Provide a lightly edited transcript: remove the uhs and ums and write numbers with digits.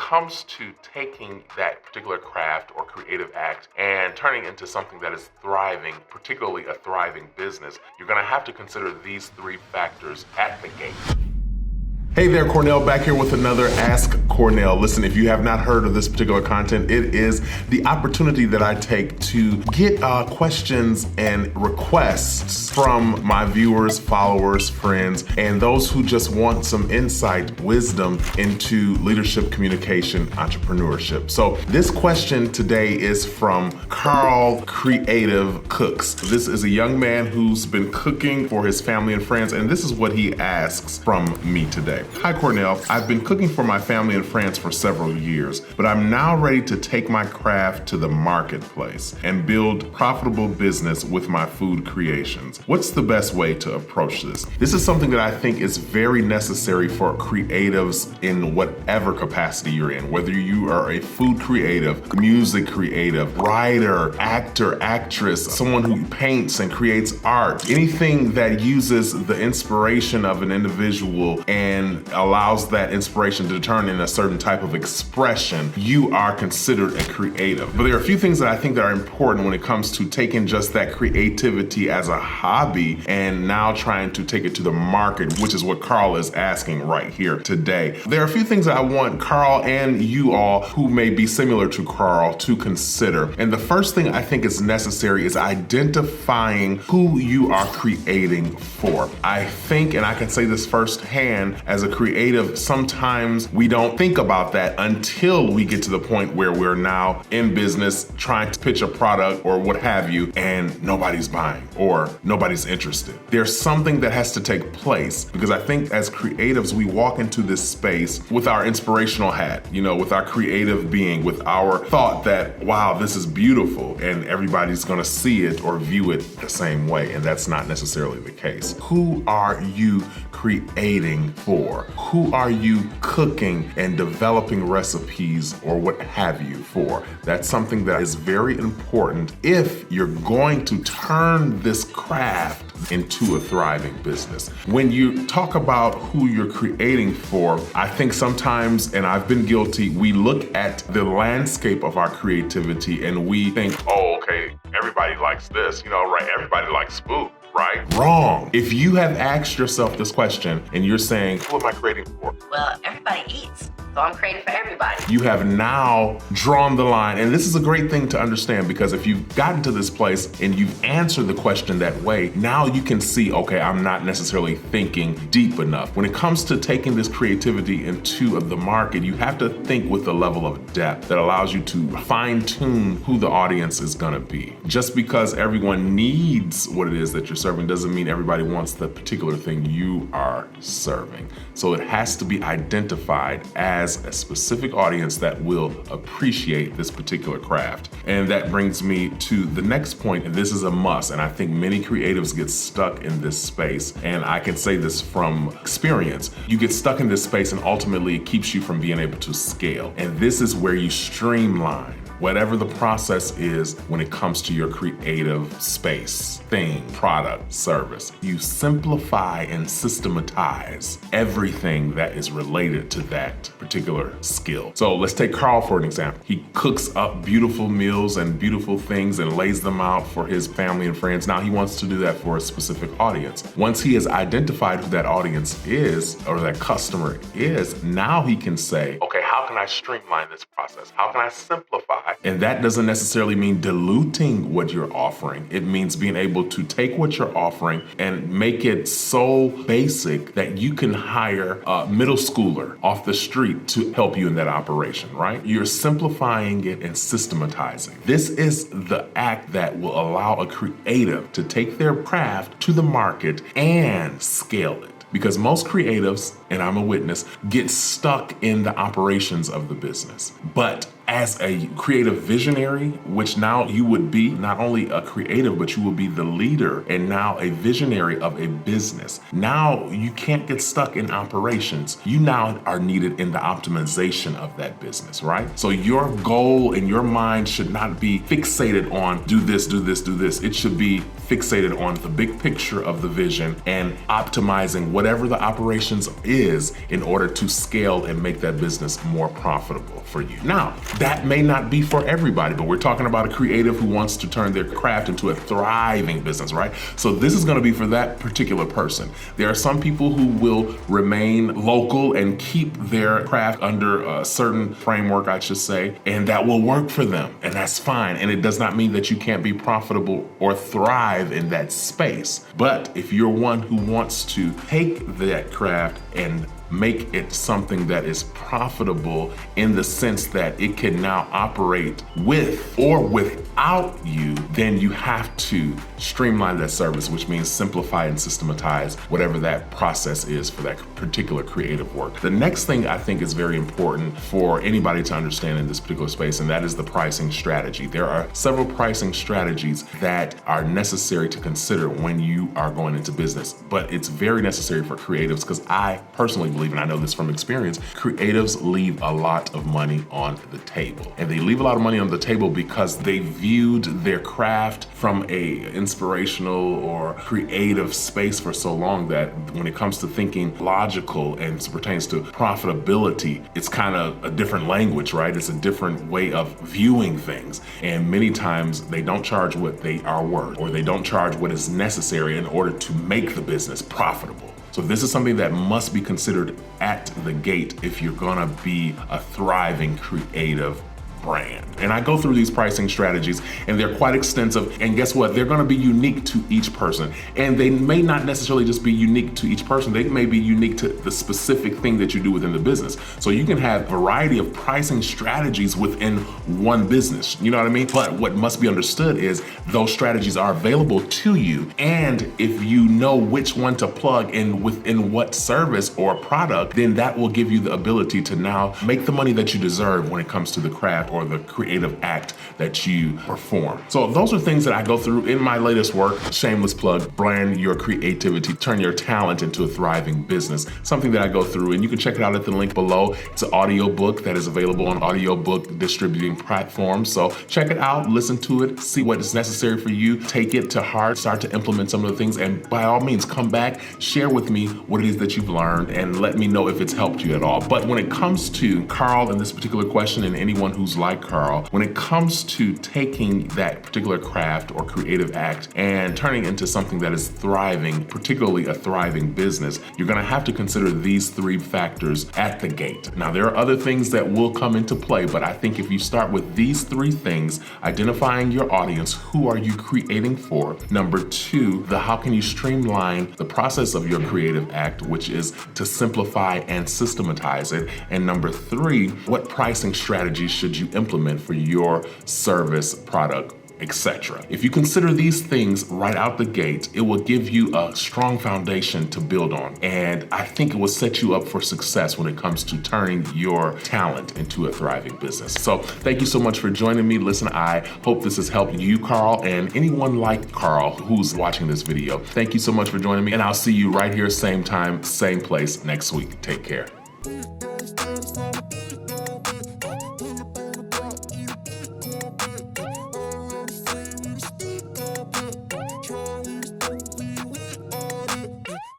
comes to taking that particular craft or creative act and turning it into something that is thriving, particularly a thriving business, you're gonna have to consider these three factors at the gate. Hey there, Cornell, back here with another Ask Cornell. Listen, if you have not heard of this particular content, it is the opportunity that I take to get questions and requests from my viewers, followers, friends, and those who just want some insight, wisdom into leadership, communication, entrepreneurship. So this question today is from Carl Creative Cooks. This is a young man who's been cooking for his family and friends, and this is what he asks from me today. Hi Cornell, I've been cooking for my family and friends for several years, but I'm now ready to take my craft to the marketplace and build profitable business with my food creations. What's the best way to approach this? This is something that I think is very necessary for creatives in whatever capacity you're in, whether you are a food creative, music creative, writer, actor, actress, someone who paints and creates art, anything that uses the inspiration of an individual and allows that inspiration to turn in a certain type of expression, you are considered a creative. But there are a few things that I think that are important when it comes to taking just that creativity as a hobby and now trying to take it to the market, which is what Carl is asking right here today. There are a few things that I want Carl and you all who may be similar to Carl to consider. And the first thing I think is necessary is identifying who you are creating for. I think, and I can say this firsthand, as a creative, sometimes we don't think about that until we get to the point where we're now in business trying to pitch a product or what have you, and nobody's buying or nobody's interested. There's something that has to take place, because I think as creatives, we walk into this space with our inspirational hat, with our creative being, with our thought that, wow, this is beautiful, and everybody's gonna see it or view it the same way, and that's not necessarily the case. Who are you creating for? Who are you cooking and developing recipes or what have you for? That's something that is very important if you're going to turn this craft into a thriving business. When you talk about who you're creating for, I think sometimes, and I've been guilty, we look at the landscape of our creativity and we think, oh, okay, everybody likes this, right? Everybody likes food. Right? Wrong. If you have asked yourself this question and you're saying, who am I creating for? Well, everybody eats, so I'm creating for everybody. You have now drawn the line. And this is a great thing to understand, because if you've gotten to this place and you've answered the question that way, now you can see, okay, I'm not necessarily thinking deep enough. When it comes to taking this creativity into the market, you have to think with a level of depth that allows you to fine tune who the audience is gonna be. Just because everyone needs what it is that you're serving doesn't mean everybody wants the particular thing you are serving. So it has to be identified as a specific audience that will appreciate this particular craft. And that brings me to the next point, and this is a must, and I think many creatives get stuck in this space, and I can say this from experience. You get stuck in this space and ultimately it keeps you from being able to scale. And this is where you streamline whatever the process is when it comes to your creative space, thing, product, service. You simplify and systematize everything that is related to that particular skill. So let's take Carl for an example. He cooks up beautiful meals and beautiful things and lays them out for his family and friends. Now he wants to do that for a specific audience. Once he has identified who that audience is or that customer is, now he can say, okay, how can I streamline this process? How can I simplify? And that doesn't necessarily mean diluting what you're offering. It means being able to take what you're offering and make it so basic that you can hire a middle schooler off the street to help you in that operation, right? You're simplifying it and systematizing. This is the act that will allow a creative to take their craft to the market and scale it. Because most creatives, and I'm a witness, get stuck in the operations of the business. But as a creative visionary, which now you would be not only a creative, but you will be the leader and now a visionary of a business. Now you can't get stuck in operations. You now are needed in the optimization of that business, right? So your goal in your mind should not be fixated on do this, do this, do this. It should be fixated on the big picture of the vision and optimizing whatever the operations is in order to scale and make that business more profitable for you. Now, that may not be for everybody, but we're talking about a creative who wants to turn their craft into a thriving business, right? So this is gonna be for that particular person. There are some people who will remain local and keep their craft under a certain framework, I should say, and that will work for them, and that's fine. And it does not mean that you can't be profitable or thrive in that space. But if you're one who wants to take that craft and make it something that is profitable in the sense that it can now operate with or without you, then you have to streamline that service, which means simplify and systematize whatever that process is for that particular creative work. The next thing I think is very important for anybody to understand in this particular space, and that is the pricing strategy. There are several pricing strategies that are necessary to consider when you are going into business, but it's very necessary for creatives because I personally believe, and I know this from experience, creatives leave a lot of money on the table. And they leave a lot of money on the table because they viewed their craft from a inspirational or creative space for so long that when it comes to thinking logical and pertains to profitability, it's kind of a different language, right? It's a different way of viewing things. And many times they don't charge what they are worth, or they don't charge what is necessary in order to make the business profitable. So this is something that must be considered at the gate if you're gonna be a thriving creative brand. And I go through these pricing strategies and they're quite extensive, and guess what? They're gonna be unique to each person. And they may not necessarily just be unique to each person, they may be unique to the specific thing that you do within the business. So you can have a variety of pricing strategies within one business, you know what I mean? But what must be understood is those strategies are available to you, and if you know which one to plug in within what service or product, then that will give you the ability to now make the money that you deserve when it comes to the craft or the creative act that you perform. So those are things that I go through in my latest work, shameless plug, brand your creativity, turn your talent into a thriving business. Something that I go through, and you can check it out at the link below. It's an audio book that is available on audiobook distributing platforms. So check it out, listen to it, see what is necessary for you, take it to heart, start to implement some of the things, and by all means, come back, share with me what it is that you've learned, and let me know if it's helped you at all. But when it comes to Carl and this particular question, and anyone who's like Carl, when it comes to taking that particular craft or creative act and turning it into something that is thriving, particularly a thriving business, you're gonna have to consider these three factors at the gate. Now, there are other things that will come into play, but I think if you start with these three things, identifying your audience, who are you creating for? Number two, how can you streamline the process of your creative act, which is to simplify and systematize it? And number three, what pricing strategies should you implement for your service, product, etc. If you consider these things right out the gate, it will give you a strong foundation to build on. And I think it will set you up for success when it comes to turning your talent into a thriving business. So thank you so much for joining me. Listen, I hope this has helped you, Carl, and anyone like Carl who's watching this video. Thank you so much for joining me, and I'll see you right here, same time, same place next week. Take care.